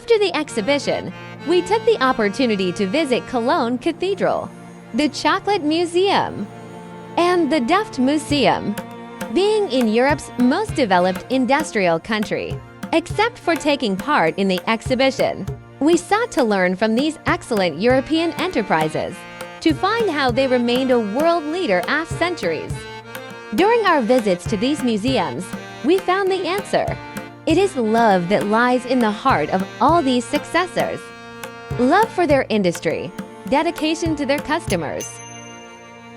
After the exhibition, we took the opportunity to visit Cologne Cathedral, the Chocolate Museum, and the Duft Museum. Being in Europe's most developed industrial country, except for taking part in the exhibition, we sought to learn from these excellent European enterprises to find how they remained a world leader after centuries. During our visits to these museums, we found the answer. It is love that lies in the heart of all these successors. Love for their industry, dedication to their customers,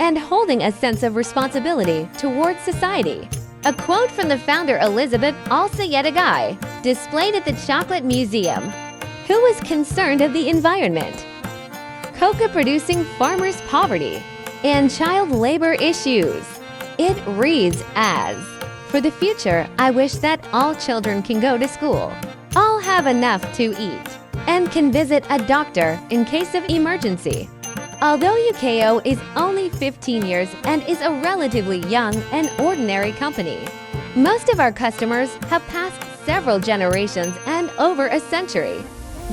and holding a sense of responsibility towards society. A quote from the founder Elisabeth Al Sayed Aghaie, displayed at the Chocolate Museum, who was concerned of the environment, cocoa-producing farmers' poverty, and child labor issues. It reads as, "For the future, I wish that all children can go to school, all have enough to eat, and can visit a doctor in case of emergency." Although UKO is only 15 years and is a relatively young and ordinary company, most of our customers have passed several generations and over a century.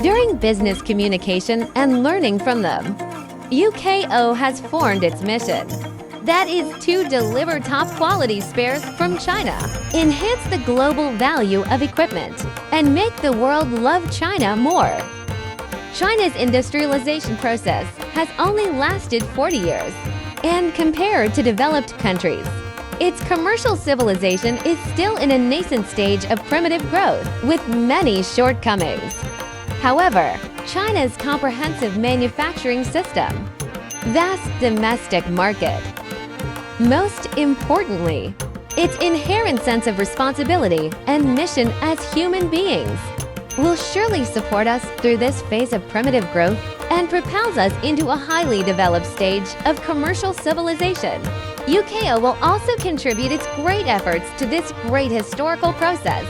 During business communication and learning from them, UKO has formed its mission. That is to deliver top-quality spares from China, enhance the global value of equipment, and make the world love China more. China's industrialization process has only lasted 40 years, and compared to developed countries, its commercial civilization is still in a nascent stage of primitive growth with many shortcomings. However, China's comprehensive manufacturing system, vast domestic market, most importantly, its inherent sense of responsibility and mission as human beings, will surely support us through this phase of primitive growth and propels us into a highly developed stage of commercial civilization. UKO will also contribute its great efforts to this great historical process.